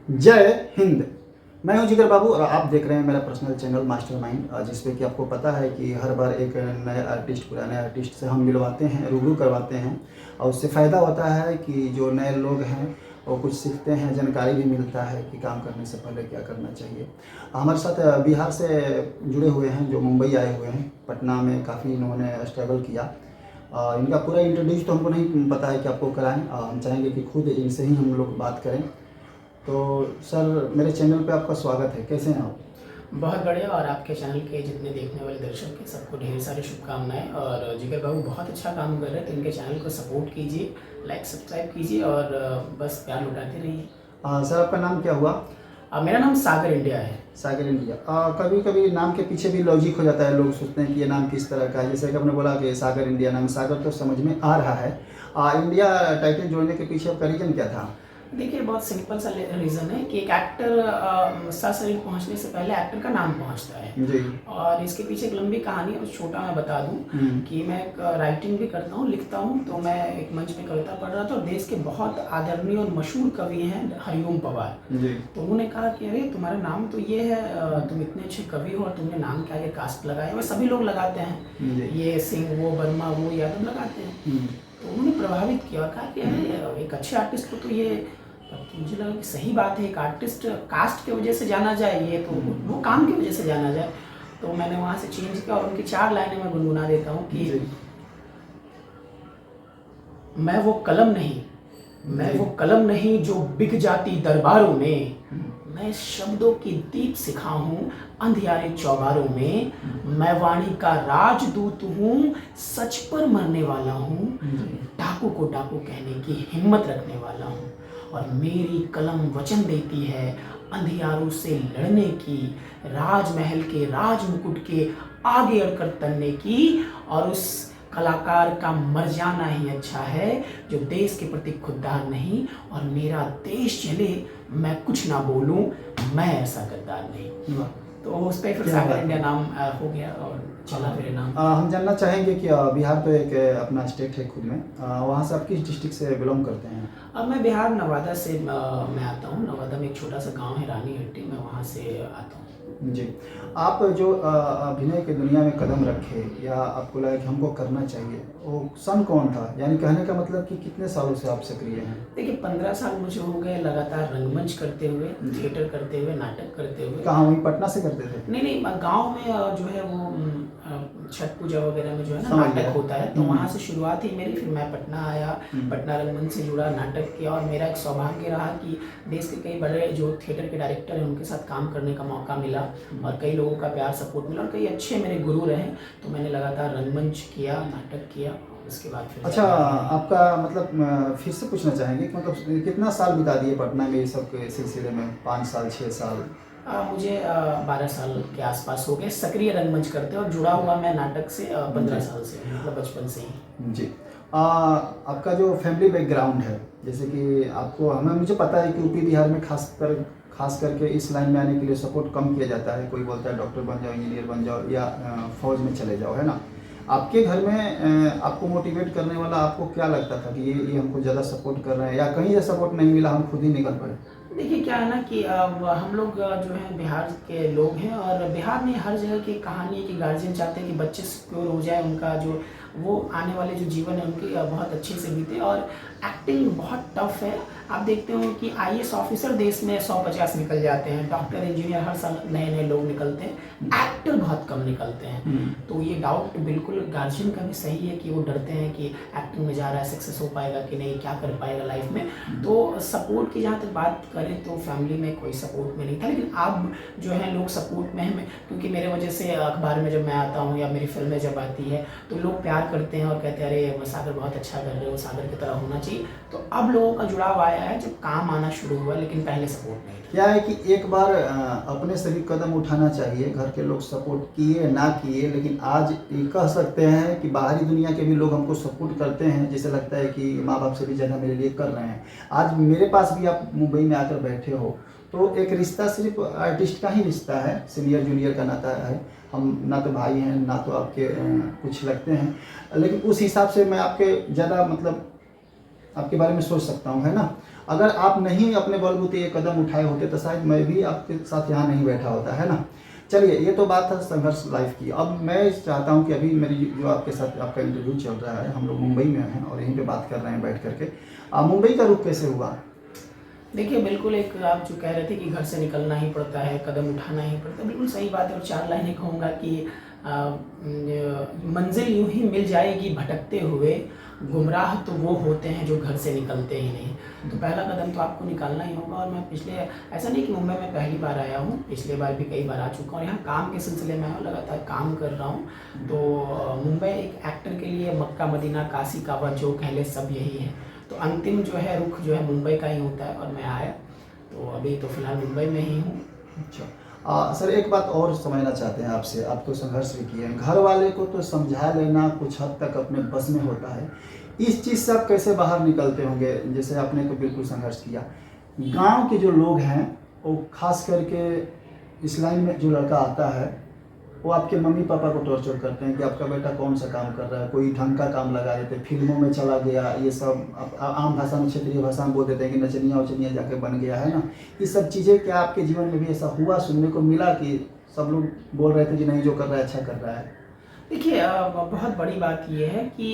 जय हिंद। मैं हूं जिगर बाबू और आप देख रहे हैं मेरा पर्सनल चैनल मास्टरमाइंड, जिसपे कि आपको पता है कि हर बार एक नए आर्टिस्ट पुराने आर्टिस्ट से हम मिलवाते हैं, रूबरू करवाते हैं और उससे फ़ायदा होता है कि जो नए लोग हैं वो कुछ सीखते हैं, जानकारी भी मिलता है कि काम करने से पहले क्या करना चाहिए। हमारे साथ बिहार से जुड़े हुए हैं जो मुंबई आए हुए हैं। पटना में काफ़ी इन्होंने स्ट्रगल किया। इनका पूरा इंट्रोड्यूस तो हमको नहीं पता है कि आपको कराएं। हम चाहेंगे कि खुद इनसे ही हम लोग बात करें। तो सर, मेरे चैनल पे आपका स्वागत है। कैसे हैं आप? बहुत बढ़िया। और आपके चैनल के जितने देखने वाले दर्शक हैं सबको ढेर सारी शुभकामनाएं। और जिगर बाबू बहुत अच्छा काम कर रहे हैं, तो इनके चैनल को सपोर्ट कीजिए, लाइक सब्सक्राइब कीजिए और बस प्यार लुटाते रहिए। सर, आपका नाम क्या हुआ? मेरा नाम सागर इंडिया है। सागर इंडिया। कभी कभी नाम के पीछे भी लॉजिक हो जाता है, लोग सोचते हैं कि ये नाम किस तरह का है। जैसे कि आपने बोला कि सागर इंडिया, नाम सागर तो समझ में आ रहा है। इंडिया टाइटल जोड़ने के पीछे आपका रीज़न क्या था? देखिए, बहुत सिंपल सा रीज़न है कि एक एक्टर सशरीर पहुंचने से पहले एक्टर का नाम पहुंचता है जी। और इसके पीछे एक लंबी कहानी है। छोटा मैं बता दूं कि मैं एक राइटिंग भी करता हूं, लिखता हूं। तो मैं एक मंच पे कविता पढ़ रहा था और देश के बहुत आदरणीय और मशहूर कवि हैं हरिओम पवार जी। तो उन्होंने कहा कि अरे तुम्हारा नाम तो ये है, तुम इतने अच्छे कवि हो और तुमने नाम के आगे कास्ट लगाया। वह सभी लोग लगाते हैं, ये सिंह वो वर्मा वो यादव लगाते हैं। तो उन्होंने प्रभावित किया और कहा कि अरे एक अच्छे आर्टिस्ट को तो ये, तो मुझे लगा कि सही बात है, एक आर्टिस्ट कास्ट की वजह से जाना जाए, ये तो वो काम की वजह से जाना जाए। तो मैंने वहाँ से चेंज किया और उनकी 4 लाइनें मैं गुनगुना देता हूँ कि मैं वो कलम नहीं जो बिक जाती दरबारों में, मैं शब्दों की दीप सिखा हूँ अंधियारे चौबारों में, मैं वाणी का राजदूत हूँ, सच पर मरने वाला हूँ, डाकू को डाकू कहने की हिम्मत रखने वाला हूँ, और मेरी कलम वचन देती है अंधियारों से लड़ने की, राजमहल के राज मुकुट के आगे अड़कर तनने की, और उस कलाकार का मर जाना ही अच्छा है जो देश के प्रति खुददार नहीं, और मेरा देश चले मैं कुछ ना बोलूं, मैं ऐसा गद्दार नहीं। तो उस पर फिर सागर इंडिया नाम हो गया और चला मेरे नाम। हम जानना चाहेंगे कि बिहार तो एक अपना स्टेट है खुद में, वहाँ से आप किस डिस्ट्रिक्ट से बिलोंग करते हैं? अब मैं बिहार नवादा से मैं आता हूँ। नवादा में एक छोटा सा गांव है रानीहट्टी, मैं वहाँ से आता हूँ। जी। आप जो अभिनय की दुनिया में कदम रखे या आपको लगा कि हमको करना चाहिए, वो सन कौन था? यानी कहने का मतलब कि कितने सालों से आप सक्रिय हैं? देखिए, 15 साल मुझे हो गए लगातार रंगमंच करते हुए, थिएटर करते हुए, नाटक करते हुए। कहाँ, वहीं पटना से करते थे? नहीं, गांव में जो है वो छठ पूजा वगैरह में जो है ना समझ नाटक गया। होता है, तो वहाँ से शुरुआत ही मेरी। फिर मैं पटना आया, पटना रंगमंच से जुड़ा, नाटक किया, और मेरा एक सौभाग्य रहा कि देश के कई बड़े जो थिएटर के डायरेक्टर हैं उनके साथ काम करने का मौका मिला और कई लोगों का प्यार सपोर्ट मिला और कई अच्छे मेरे गुरु रहे। तो मैंने लगातार रंगमंच किया, नाटक किया, और उसके बाद फिर अच्छा, आपका मतलब फिर से पूछना चाहेंगे कि मतलब कितना साल बिता दिए पटना में ये सब के सिलसिले में? 5 साल, 6 साल? मुझे 12 साल के आसपास हो गए सक्रिय रंगमंच करते, और जुड़ा हुआ मैं नाटक से 15 साल से, मतलब बचपन से ही। जी। आपका जो फैमिली बैकग्राउंड है, जैसे कि आपको मुझे पता है कि यूपी बिहार में खास करके इस लाइन में आने के लिए सपोर्ट कम किया जाता है। कोई बोलता है डॉक्टर बन जाओ, इंजीनियर बन जाओ या फौज में चले जाओ, है ना? आपके घर में आपको मोटिवेट करने वाला आपको क्या लगता था कि ये हमको ज़्यादा सपोर्ट कर रहे हैं, या कहीं से सपोर्ट नहीं मिला, हम खुद ही निकल पड़े? देखिए, क्या है ना कि हम लोग जो है बिहार के लोग हैं, और बिहार में हर जगह की कहानी है कि गार्जियन चाहते हैं कि बच्चे सिक्योर हो जाए, उनका जो वो आने वाले जो जीवन है उनकी बहुत अच्छे से बीते। और एक्टिंग बहुत टफ है। आप देखते हो कि आईएएस ऑफिसर देश में 150 निकल जाते हैं, डॉक्टर इंजीनियर हर साल नए नए लोग निकलते हैं, एक्टर बहुत कम निकलते हैं। तो ये डाउट बिल्कुल गार्जियन का भी सही है कि वो डरते हैं कि एक्टिंग में जा रहा है, सक्सेस हो पाएगा कि नहीं, क्या कर पाएगा लाइफ में। तो सपोर्ट की जहाँ तक बात करें तो फैमिली में कोई सपोर्ट में नहीं था, लेकिन अब जो है लोग सपोर्ट में हैं, क्योंकि मेरे वजह से अखबार में जब मैं आता हूँ या मेरी फिल्में जब आती है तो लोग प्यार करते हैं और कहते हैं अरे सागर बहुत अच्छा कर रहे हो, सागर की तरह होना चाहिए। तो अब लोगों का जुड़ाव आया है जब काम आना शुरू हुआ, लेकिन पहले सपोर्ट नहीं था। क्या है कि एक बार अपने से भी कदम उठाना चाहिए। घर के लोग सपोर्ट किए ना किए, लेकिन आज ये कह सकते हैं कि बाहरी दुनिया के भी लोग हमको सपोर्ट करते हैं। जैसे लगता है कि माँ बाप से भी ज़्यादा मेरे लिए कर रहे हैं। आज मेरे पास भी आप मुंबई में आकर बैठे हो, तो एक रिश्ता सिर्फ आर्टिस्ट का ही रिश्ता है, सीनियर जूनियर का नाता है। हम ना तो भाई हैं ना तो आपके कुछ लगते हैं, लेकिन उस हिसाब से मैं आपके ज़्यादा मतलब आपके बारे में सोच सकता हूँ, है ना? अगर आप नहीं अपने बलबूते ये कदम उठाए होते तो शायद मैं भी आपके साथ यहाँ नहीं बैठा होता, है ना। चलिए, ये तो बात है संघर्ष लाइफ की। अब मैं चाहता हूँ कि अभी मेरी जो आपके साथ आपका इंटरव्यू चल रहा है, हम लोग मुंबई में हैं और यहीं पे बात कर रहे हैं बैठ करके। मुंबई का रुख कैसे हुआ? देखिए, बिल्कुल एक आप जो कह रहे थे कि घर से निकलना ही पड़ता है, कदम उठाना ही पड़ता है, बिल्कुल सही बात है। और 4 लाइनें कहूँगा कि मंज़िल यूँ ही मिल जाएगी भटकते हुए, गुमराह तो वो होते हैं जो घर से निकलते ही नहीं। तो पहला कदम तो आपको निकालना ही होगा। और मैं ऐसा नहीं कि मुंबई में पहली बार आया हूँ, पिछले बार भी कई बार आ चुका हूँ। यहाँ काम के सिलसिले में आया हूँ, लगातार काम कर रहा हूँ। तो मुंबई एक एक्टर के लिए मक्का, मदीना, काशी, काबा जो कह लें सब यही है। तो अंतिम जो है रुख जो है मुंबई का ही होता है और मैं आया, तो अभी तो फ़िलहाल मुंबई में ही हूँ। अच्छा, सर एक बात और समझना चाहते हैं आपसे। आप तो संघर्ष भी किए हैं, घर वाले को तो समझा लेना कुछ हद तक अपने बस में होता है। इस चीज़ से आप कैसे बाहर निकलते होंगे, जैसे आपने तो बिल्कुल संघर्ष किया। गांव के जो लोग हैं वो खास करके इस लाइन में जो लड़का आता है वो आपके मम्मी पापा को टॉर्चर करते हैं कि आपका बेटा कौन सा काम कर रहा है, कोई ढंग का काम लगा देते, फिल्मों में चला गया, ये सब आम भाषा में, क्षेत्रीय भाषा में बोल देते हैं कि नचनिया उचनिया जाके बन गया, है ना। ये सब चीज़ें क्या आपके जीवन में भी ऐसा हुआ, सुनने को मिला कि सब लोग बोल रहे थे कि नहीं जो कर रहा है अच्छा कर रहा है? देखिए, बहुत बड़ी बात ये है कि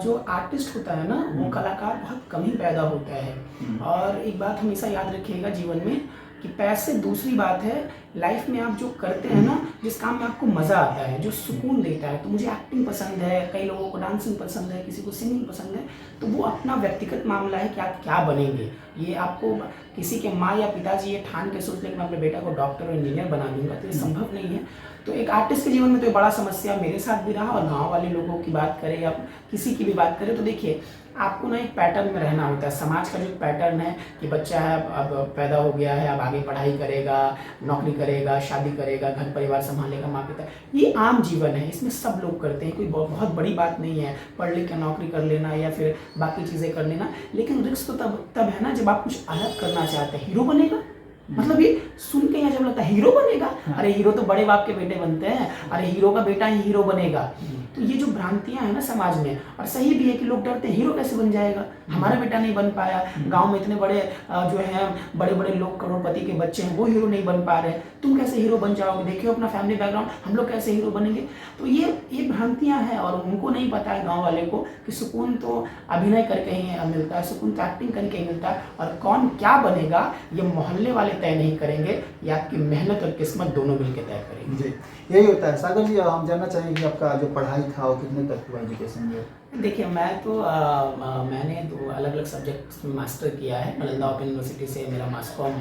जो आर्टिस्ट होता है ना, वो कलाकार बहुत कम ही पैदा होता है। और एक बात हमेशा याद रखिएगा जीवन में कि पैसे दूसरी बात है, लाइफ में आप जो करते हैं ना, जिस काम में आपको मज़ा आता है, जो सुकून देता है। तो मुझे एक्टिंग पसंद है, कई लोगों को डांसिंग पसंद है, किसी को सिंगिंग पसंद है। तो वो अपना व्यक्तिगत मामला है कि आप क्या बनेंगे। ये आपको किसी के माँ या पिताजी ये ठान के सोच लें कि मैं अपने बेटा को डॉक्टर और इंजीनियर बना दूंगा, तो ये संभव नहीं है। तो एक आर्टिस्ट के जीवन में तो ये बड़ा समस्या मेरे साथ भी रहा। और गाँव वाले लोगों की बात करें या किसी की भी बात करें, तो देखिए आपको ना एक पैटर्न में रहना होता है। समाज का जो पैटर्न है कि बच्चा है, अब पैदा हो गया है, अब आगे पढ़ाई करेगा, नौकरी करेगा, शादी करेगा, घर परिवार संभालेगा, माँ पिता, ये आम जीवन है, इसमें सब लोग करते हैं। कोई बहुत बड़ी बात नहीं है पढ़ लिख के नौकरी कर लेना या फिर बाकी चीज़ें कर लेना। लेकिन रिस्क तो तब है ना जब आप कुछ अलग करना चाहते हैं। हीरो बनेगा, मतलब ये सुन के यहाँ जब लगता है हीरो बनेगा, अरे हीरो तो बड़े बाप के बेटे बनते हैं, अरे हीरो का बेटा ही हीरो बनेगा। तो ये जो भ्रांतियां हैं ना समाज में, और सही भी है कि लोग डरते हैं हीरो कैसे बन जाएगा, हमारा बेटा नहीं बन पाया, गांव में इतने बड़े जो हैं बड़े बड़े लोग करोड़पति के बच्चे हैं वो हीरो नहीं बन पा रहे, तुम कैसे हीरो बन जाओगे, देखियो अपना फैमिली बैकग्राउंड, हम लोग कैसे हीरो बनेंगे। तो ये भ्रांतियां हैं और उनको नहीं पता है गाँव वाले को कि सुकून तो अभिनय करके ही मिलता है, सुकून तो एक्टिंग करके ही मिलता है। और कौन क्या बनेगा ये मोहल्ले वाले तय नहीं करेंगे, ये आपकी मेहनत और किस्मत दोनों मिलकर तय करेंगे। जी, यही होता है। सागर जी, हम जानना चाहेंगे कि आपका जो पढ़ाई था वो कितने तक हुआ एजुकेशन में? देखिए, मैं तो मैंने 2 अलग अलग सब्जेक्ट्स में मास्टर किया है। नालंदा ओपन यूनिवर्सिटी से मेरा मास कॉम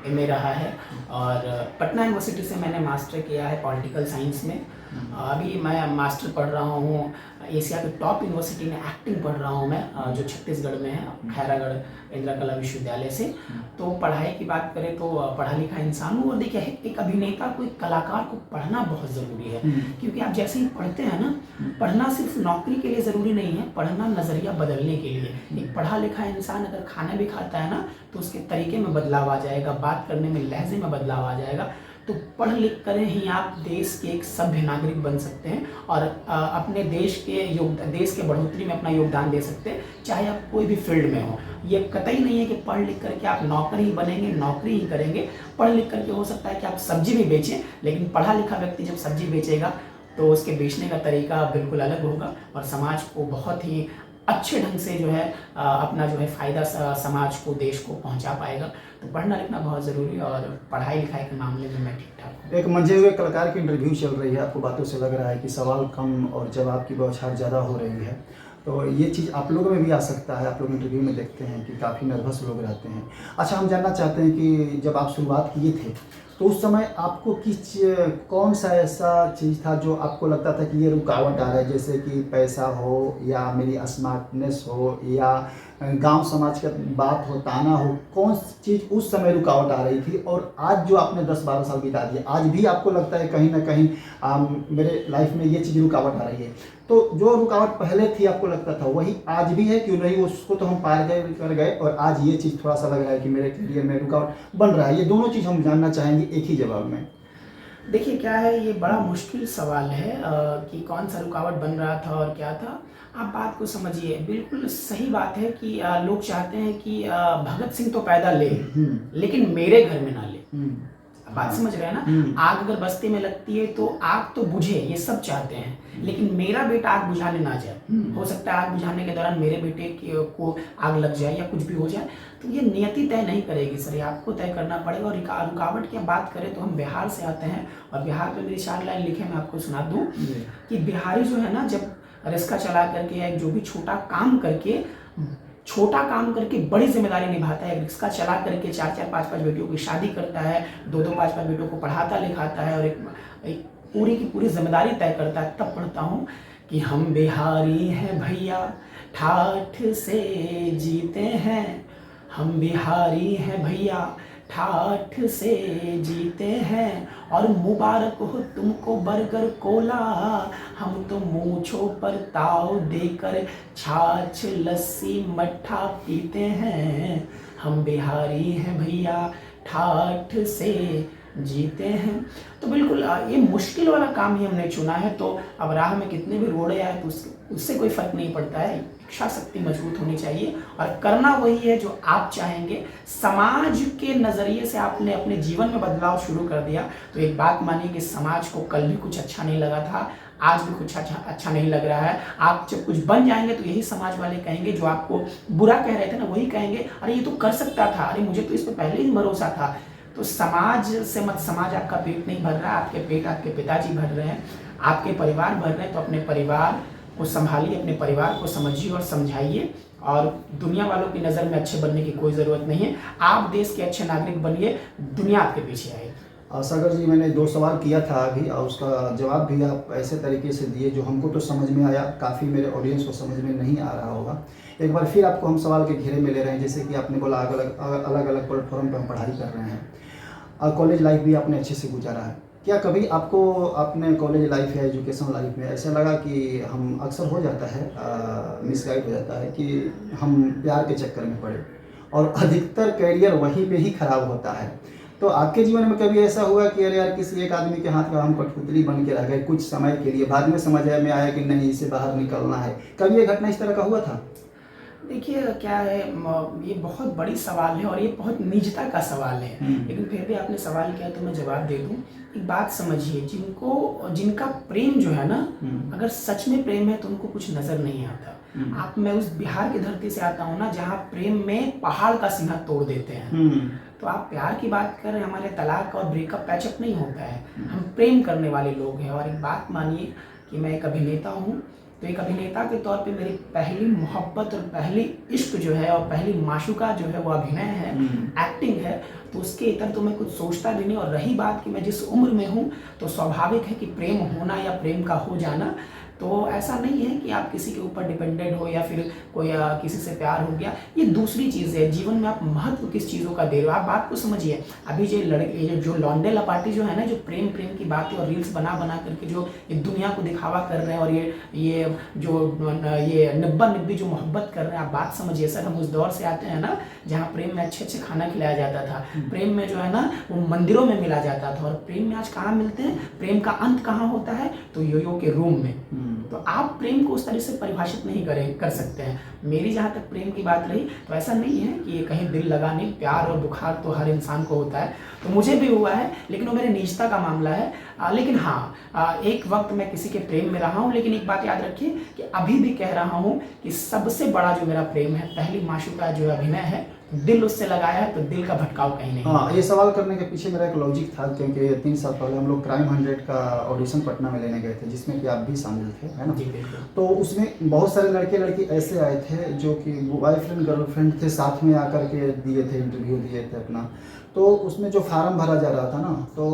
एमए रहा है और पटना यूनिवर्सिटी से मैंने मास्टर किया है पॉलिटिकल साइंस में। अभी मैं मास्टर पढ़ रहा हूँ एशिया के टॉप यूनिवर्सिटी में, एक्टिंग पढ़ रहा हूँ मैं, जो छत्तीसगढ़ में है, खैरागढ़ इंदिरा कला विश्वविद्यालय से। तो पढ़ाई की बात करें तो पढ़ा लिखा इंसान हूँ। और देखिए, एक अभिनेता को, एक कलाकार को पढ़ना बहुत ज़रूरी है, क्योंकि आप जैसे ही पढ़ते हैं ना, पढ़ना सिर्फ नौकरी के लिए ज़रूरी नहीं है, पढ़ना नज़रिया बदलने के लिए। एक पढ़ा लिखा इंसान अगर खाना भी खाता है ना, तो उसके तरीके में बदलाव आ जाएगा, बात करने में, लहजे में बदलाव आ जाएगा। तो पढ़ लिख कर ही आप देश के एक सभ्य नागरिक बन सकते हैं और अपने देश के बढ़ोतरी में अपना योगदान दे सकते हैं, चाहे आप कोई भी फील्ड में हो। ये कतई नहीं है कि पढ़ लिख करके आप नौकर ही बनेंगे, नौकरी ही करेंगे। पढ़ लिख करके हो सकता है कि आप सब्जी भी बेचें, लेकिन पढ़ा लिखा व्यक्ति जब सब्जी बेचेगा तो उसके बेचने का तरीका बिल्कुल अलग होगा और समाज को बहुत ही अच्छे ढंग से जो है अपना जो है फ़ायदा समाज को, देश को पहुंचा पाएगा। तो पढ़ना लिखना बहुत ज़रूरी है और पढ़ाई लिखाई के मामले में मैं ठीक ठाक हूँ। एक मंझे हुए कलाकार की इंटरव्यू चल रही है, आपको बातों से लग रहा है कि सवाल कम और जवाब की बौछार ज़्यादा हो रही है। तो ये चीज़ आप लोगों में भी आ सकता है। आप लोग इंटरव्यू में देखते हैं कि काफ़ी नर्वस लोग रहते हैं। अच्छा, हम जानना चाहते हैं कि जब आप शुरुआत किए थे तो उस समय आपको कौन सा ऐसा चीज़ था जो आपको लगता था कि ये रुकावट आ रहा है, जैसे कि पैसा हो या मेरी स्मार्टनेस हो या गांव समाज का बात हो, ताना हो, कौन सी चीज़ उस समय रुकावट आ रही थी? और आज जो आपने 10-12 साल बिता दिए, आज भी आपको लगता है कहीं ना कहीं मेरे लाइफ में ये चीज़ रुकावट आ रही है? तो जो रुकावट पहले थी आपको लगता था वही आज भी है, क्यों नहीं? उसको तो हम पार कर गए और आज ये चीज़ थोड़ा सा लग रहा है कि मेरे करियर में रुकावट बन रहा है। ये दोनों चीज़ हम जानना चाहेंगे एक ही जवाब में। देखिए क्या है, ये बड़ा मुश्किल सवाल है कि कौन सा रुकावट बन रहा था और क्या था। आप बात को समझिए, बिल्कुल सही बात है कि लोग चाहते हैं कि भगत सिंह तो पैदा ले, लेकिन मेरे घर में ना ले। आप बात हाँ। समझ रहे हैं ना? आग अगर बस्ती में लगती है तो आग तो बुझे, ये सब चाहते हैं, लेकिन मेरा बेटा आग बुझाने ना जाए। हो सकता है आग बुझाने के दौरान मेरे बेटे को आग लग जाए या कुछ भी हो जाए, तो ये नियति तय नहीं करेगी सर, ये आपको तय करना पड़ेगा। और रुकावट की बात करें तो हम बिहार से आते हैं, और बिहार में मेरी 4 लाइन लिखे, मैं आपको सुना दूं कि बिहारी जो है ना, जब रिक्शा चला करके या जो भी छोटा काम करके बड़ी जिम्मेदारी निभाता है, रिक्शा चला करके 4-4, 5-5 बेटियों की शादी करता है, 2-2, 5-5 बेटियों को पढ़ाता लिखाता है, और एक पूरी की पूरी जिम्मेदारी तय करता है, तब पढ़ता हूँ कि हम बिहारी हैं भैया, ठाठ से जीते हैं, हम बिहारी हैं भैया, ठाठ से जीते हैं, और मुबारक हो तुमको बर्गर कोला, हम तो मूंछों पर ताव देकर छाछ लस्सी मट्ठा पीते हैं, हम बिहारी हैं भैया, ठाठ से जीते हैं। तो बिल्कुल ये मुश्किल वाला काम ही हमने चुना है। तो अब राह में कितने भी रोड़े आए तो उससे कोई फर्क नहीं पड़ता है। इच्छा शक्ति मजबूत होनी चाहिए और करना वही है जो आप चाहेंगे। समाज के नज़रिए से आपने अपने जीवन में बदलाव शुरू कर दिया तो एक बात मानिए कि समाज को कल भी कुछ अच्छा नहीं लगा था, आज भी कुछ अच्छा नहीं लग रहा है। आप जब कुछ बन जाएंगे तो यही समाज वाले कहेंगे, जो आपको बुरा कह रहे थे ना वही कहेंगे, अरे ये तो कर सकता था, अरे मुझे तो इस पर पहले ही भरोसा था। तो समाज से मत, समाज आपका पेट नहीं भर रहा है, आपके पेट आपके पिताजी भर रहे हैं, आपके परिवार भर रहे हैं। तो अपने परिवार को संभालिए, अपने परिवार को समझिए और समझाइए, और दुनिया वालों की नज़र में अच्छे बनने की कोई ज़रूरत नहीं है। आप देश के अच्छे नागरिक बनिए, दुनिया आपके पीछे आएगी। सागर जी, मैंने 2 सवाल किया था अभी और उसका जवाब भी आप ऐसे तरीके से दिए जो हमको तो समझ में आया, काफ़ी मेरे ऑडियंस को समझ में नहीं आ रहा होगा। एक बार फिर आपको हम सवाल के घेरे में ले रहे हैं। जैसे कि आपने बोला अलग अलग प्लेटफॉर्म पर हम पढ़ाई कर रहे हैं, कॉलेज लाइफ भी आपने अच्छे से गुजारा है। क्या कभी आपको अपने कॉलेज लाइफ या एजुकेशन लाइफ में ऐसा लगा कि हम अक्सर हो जाता है मिसगाइड हो जाता है कि हम प्यार के चक्कर में पड़े और अधिकतर करियर वहीं पे ही खराब होता है? तो आपके जीवन में कभी ऐसा हुआ कि अरे यार किसी एक आदमी के हाथ का हम कठपुतली बन के रह गए कुछ समय के लिए, बाद में समझ में आया कि नहीं, इसे बाहर निकलना है? कभी ये घटना इस तरह का हुआ था? देखिए क्या है, ये बहुत बड़ी सवाल है और ये बहुत निजता का सवाल है, लेकिन फिर भी आपने सवाल किया तो मैं जवाब दे दूं। एक बात समझिए, जिनका प्रेम जो है ना, अगर सच में प्रेम है तो उनको कुछ नज़र नहीं आता। मैं उस बिहार की धरती से आता हूँ ना, जहाँ प्रेम में पहाड़ का सीना तोड़ देते हैं। तो आप प्यार की बात कर रहे हैं, हमारे तलाक और ब्रेकअप पैचअप नहीं होता है, हम प्रेम करने वाले लोग हैं। और एक बात मानिए कि मैं एक अभिनेता हूँ, तो एक अभिनेता के तौर पे मेरी पहली मोहब्बत और पहली इश्क जो है और पहली माशूका जो है वो अभिनय है, एक्टिंग है। तो उसके इतर तो मैं कुछ सोचता भी नहीं। और रही बात कि मैं जिस उम्र में हूँ, तो स्वाभाविक है कि प्रेम होना या प्रेम का हो जाना, तो ऐसा नहीं है कि आप किसी के ऊपर डिपेंडेंट हो या फिर कोई किसी से प्यार हो गया, ये दूसरी चीज़ है। जीवन में आप महत्व किस चीज़ों का दे रहे हो, आप बात को समझिए। अभी जो लौंडे लपाटी जो है ना, जो प्रेम की बातें और रील्स बना करके जो ये दुनिया को दिखावा कर रहे हैं, और ये निब्बा निब्बी जो मोहब्बत कर रहे हैं, आप बात समझिए सर। हम उस दौर से आते हैं ना जहाँ प्रेम में अच्छे खाना खिलाया जाता था, प्रेम में जो है ना वो मंदिरों में मिला जाता था। और प्रेम में आज कहाँ मिलते हैं, प्रेम का अंत कहाँ होता है, तो योयो के रूम में। तो आप प्रेम को उस तरह से परिभाषित नहीं कर सकते हैं। मेरी जहाँ तक प्रेम की बात रही, तो ऐसा नहीं है कि ये कहीं दिल लगाने, प्यार और बुखार तो हर इंसान को होता है, तो मुझे भी हुआ है, लेकिन वो मेरे निजता का मामला है। लेकिन हाँ, एक वक्त मैं किसी के प्रेम में रहा हूँ, लेकिन एक बात याद रखिए कि अभी भी कह रहा हूँ कि सबसे बड़ा जो मेरा प्रेम है, पहली माशूका जो अभिनय है, दिल उससे लगाया है, तो दिल का भटकाव कहीं नहीं। हाँ, ये सवाल करने के पीछे मेरा एक लॉजिक था, क्योंकि 3 साल पहले हम लोग क्राइम 100 का ऑडिशन पटना में लेने गए थे, जिसमें कि आप भी शामिल थे, है ना? जी बिल्कुल। तो उसमें बहुत सारे लड़के लड़की ऐसे आए थे जो कि बॉयफ्रेंड गर्लफ्रेंड थे, साथ में आकर के दिए थे, इंटरव्यू दिए थे अपना। तो उसमें जो फार्म भरा जा रहा था ना, तो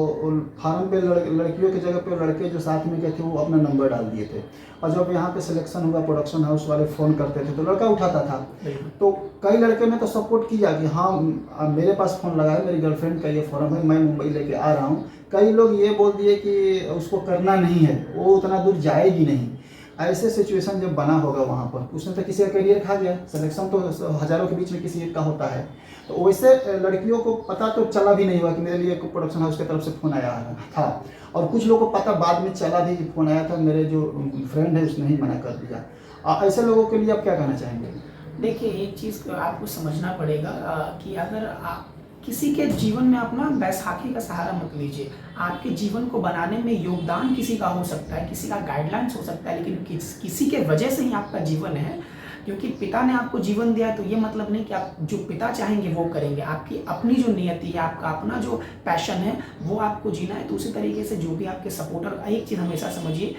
फार्म पे लड़कियों की जगह पे लड़के जो साथ में गए थे वो अपना नंबर डाल दिए थे, और जब यहाँ पे सिलेक्शन हुआ, प्रोडक्शन हाउस वाले फ़ोन करते थे तो लड़का उठाता था। तो कई लड़के ने तो सपोर्ट किया कि हाँ मेरे पास फ़ोन लगाए, मेरी गर्लफ्रेंड का ये फॉर्म है, मैं मुंबई लेके आ रहा हूँ। कई लोग ये बोल दिए कि उसको करना नहीं है, वो उतना दूर जाएगी नहीं। ऐसे सिचुएशन जब बना होगा वहाँ पर, उसने तो किसी का करियर खा गया, सिलेक्शन तो हज़ारों के बीच में किसी एक का होता है। तो वैसे लड़कियों को पता तो चला भी नहीं हुआ कि मेरे लिए एक प्रोडक्शन हाउस की तरफ से फ़ोन आया था, और कुछ लोगों को पता बाद में चला भी कि फ़ोन आया था, मेरे जो फ्रेंड है उसने ही मना कर दिया। ऐसे लोगों के लिए आप क्या कहना चाहेंगे? देखिए, एक चीज़ आपको समझना पड़ेगा कि अगर आप किसी के जीवन में अपना बैसाखी का सहारा मत लीजिए। आपके जीवन को बनाने में योगदान किसी का हो सकता है, किसी का गाइडलाइंस हो सकता है, लेकिन किसी के वजह से ही आपका जीवन है। क्योंकि पिता ने आपको जीवन दिया, तो ये मतलब नहीं कि आप जो पिता चाहेंगे वो करेंगे। आपकी अपनी जो नियति है, आपका अपना जो पैशन है, वो आपको जीना है। तो उसी तरीके से जो भी आपके सपोर्टर, एक चीज़ हमेशा समझिए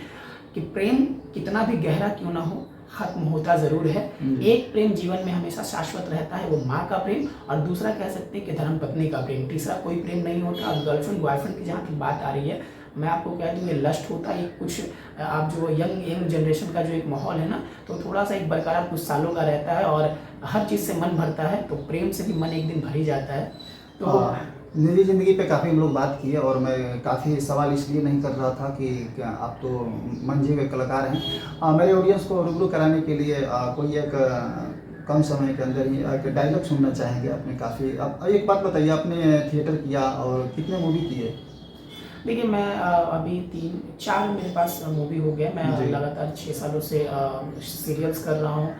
कि प्रेम कितना भी गहरा क्यों ना हो, खत्म होता ज़रूर है। एक प्रेम जीवन में हमेशा शाश्वत रहता है, वो माँ का प्रेम, और दूसरा कह सकते हैं कि धर्मपत्नी का प्रेम। तीसरा कोई प्रेम नहीं होता। और गर्लफ्रेंड बॉयफ्रेंड की जहाँ की बात आ रही है, मैं आपको कह दूँ, ये लस्ट होता है। कुछ आप जो यंग जनरेशन का जो एक माहौल है ना, तो थोड़ा सा एक बरकरार कुछ सालों का रहता है, और हर चीज़ से मन भरता है, तो प्रेम से भी मन एक दिन भर ही जाता है। तो निजी ज़िंदगी पे काफ़ी हम लोग बात किए, और मैं काफ़ी सवाल इसलिए नहीं कर रहा था कि क्या आप तो मंझे हुए कलाकार हैं। मेरे ऑडियंस को रूबरू कराने के लिए कोई एक कम समय के अंदर ही एक डायलॉग सुनना चाहेंगे अपने। काफ़ी आप एक बात बताइए, आपने थिएटर किया और कितने मूवी किए? देखिए, मैं अभी 3-4 मेरे पास मूवी हो गया। मैं लगातार 6 सालों से सीरियल्स कर रहा हूँ,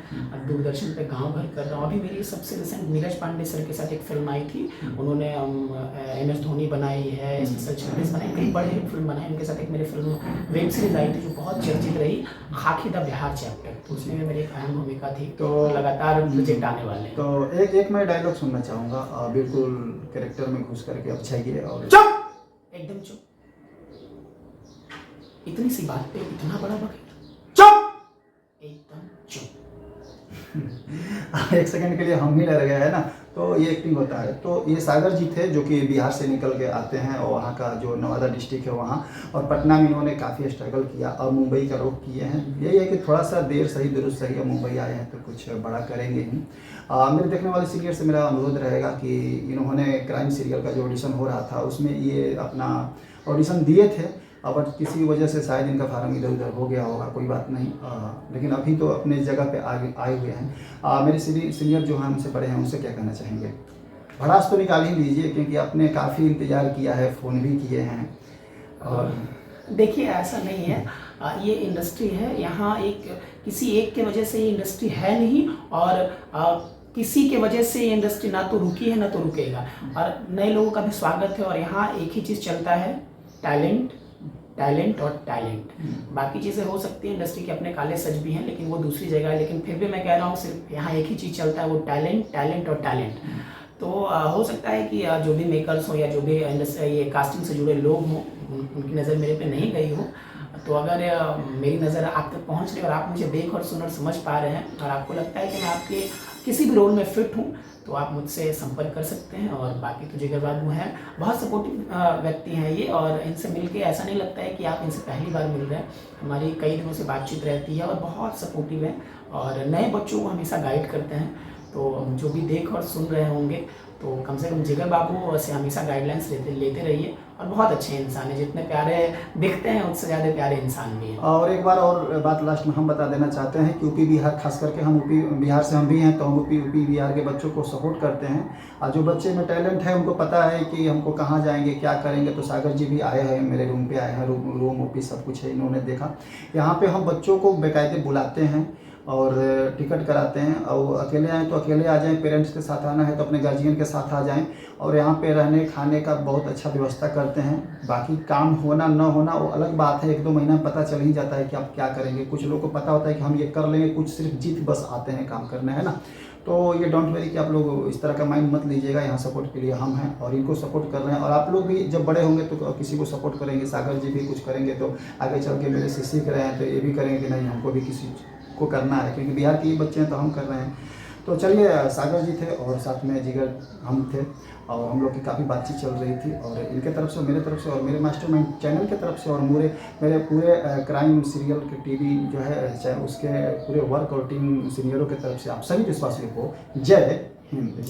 दूरदर्शन पे गाँव घर कर रहा हूँ। अभी मेरी सबसे रिसेंट नीरज पांडे सर के साथ एक फिल्म आई थी। उन्होंने MS धोनी बनाई है, SSL बनाई, कई बड़े हिट फिल्म बनाए। उनके साथ एक मेरी फिल्म वेब सीरीज आई थी जो बहुत चर्चित रही, खाकी द बिहार चैप्टर। तो उसमें मेरी एक अहम भूमिका थी। तो लगातार प्रोजेक्ट आने वाले हैं। तो एक मैं डायलॉग सुनना चाहूँगा, बिल्कुल कैरेक्टर में घुस करके आप चाहिए। और चुप, एकदम चुप। इतनी सी बात पे इतना बड़ा बखेड़ा, चुप, एकदम चुप। एक सेकंड के लिए हम ही डर गए है ना। तो ये एक्टिंग होता है। तो ये सागर जी थे जो कि बिहार से निकल के आते हैं, और वहाँ का जो नवादा डिस्ट्रिक्ट है वहाँ, और पटना में इन्होंने काफ़ी स्ट्रगल किया और मुंबई का रुख किए हैं। यही है कि थोड़ा सा देर सही दुरुस्त सही, मुंबई आए हैं तो कुछ बड़ा करेंगे ही। मेरे देखने वाले सीनियर से मेरा अनुरोध रहेगा कि इन्होंने क्राइम सीरियल का जो ऑडिशन हो रहा था उसमें ये अपना ऑडिशन दिए थे, बट किसी वजह से शायद इनका फार्म इधर उधर हो गया होगा, कोई बात नहीं। लेकिन अभी तो अपने जगह पे आए हुए हैं। मेरे सीनियर जो हैं हमसे बड़े हैं, उनसे क्या कहना चाहेंगे? भड़ास तो निकाल ही लीजिए, क्योंकि आपने काफ़ी इंतज़ार किया है, फ़ोन भी किए हैं। और देखिए, ऐसा नहीं है, ये इंडस्ट्री है। यहाँ किसी एक के वजह से ये इंडस्ट्री है नहीं, और किसी के वजह से ये इंडस्ट्री ना तो रुकी है ना तो रुकेगा। और नए लोगों का भी स्वागत है। और यहाँ एक ही चीज़ चलता है, टैलेंट, टैलेंट और टैलेंट। बाकी चीज़ें हो सकती हैं, इंडस्ट्री के अपने काले सच भी हैं, लेकिन वो दूसरी जगह है। लेकिन फिर भी मैं कह रहा हूँ, सिर्फ यहाँ एक ही चीज़ चलता है, वो टैलेंट, टैलेंट और टैलेंट। तो हो सकता है कि जो भी मेकर्स हो या जो भी ये कास्टिंग से जुड़े लोग हों, उनकी नज़र मेरे पे नहीं गई हो। तो अगर मेरी नज़र आप तक पहुँच रही है और आप मुझे देख और सुन और समझ पा रहे हैं, और आपको लगता है कि मैं आपके किसी भी रोल में फिट हूँ, तो आप मुझसे संपर्क कर सकते हैं। और बाकी तो जिगर बाबू हैं, बहुत सपोर्टिव व्यक्ति हैं ये, और इनसे मिलके ऐसा नहीं लगता है कि आप इनसे पहली बार मिल रहे हैं। हमारी कई दिनों से बातचीत रहती है, और बहुत सपोर्टिव है, और नए बच्चों को हमेशा गाइड करते हैं। तो जो भी देख और सुन रहे होंगे, तो कम से कम जिगर बाबू से हमेशा गाइडलाइंस लेते रहिए। और बहुत अच्छे इंसान हैं, जितने प्यारे दिखते हैं उससे ज़्यादा प्यारे इंसान भी हैं। और एक बार और बात लास्ट में हम बता देना चाहते हैं कि यूपी बिहार, खास करके हम यूपी बिहार से हम भी हैं, तो हम यूपी बिहार के बच्चों को सपोर्ट करते हैं। और जो बच्चे में टैलेंट है, उनको पता है कि हमको कहाँ जाएंगे, क्या करेंगे, तो सागर जी भी आए हैं, मेरे रूम पे आए हैं, रूम ऑफिस सब कुछ है, इन्होंने देखा। यहाँ पे हम बच्चों को बेकायदे बुलाते हैं और टिकट कराते हैं, और अकेले आएँ तो अकेले आ जाएँ, पेरेंट्स के साथ आना है तो अपने गार्जियन के साथ आ जाएँ। और यहाँ पे रहने खाने का बहुत अच्छा व्यवस्था करते हैं। बाकी काम होना न होना वो अलग बात है, 1-2 महीना में पता चल ही जाता है कि आप क्या करेंगे। कुछ लोगों को पता होता है कि हम ये कर लेंगे, कुछ सिर्फ जीत बस आते हैं काम करने, है ना। तो ये डोंट वरी कि आप लोग इस तरह का माइंड मत लीजिएगा, यहाँ सपोर्ट के लिए हम हैं और इनको सपोर्ट कर रहे हैं। और आप लोग भी जब बड़े होंगे तो किसी को सपोर्ट करेंगे, सागर जी भी कुछ करेंगे तो आगे चल के मेरे से सीख रहे हैं तो ये भी करेंगे कि नहीं हमको भी किसी को करना है, क्योंकि बिहार के बच्चे हैं तो हम कर रहे हैं। तो चलिए, सागर जी थे और साथ में जिगर हम थे, और हम लोग की काफ़ी बातचीत चल रही थी। और इनके तरफ से, मेरे तरफ से और मेरे मास्टरमाइंड चैनल के तरफ से और मेरे पूरे क्राइम सीरियल के टीवी जो है, चाहे उसके पूरे वर्क और टीम सीनियरों की तरफ से आप सभी विश्वासियों को जय हिंद।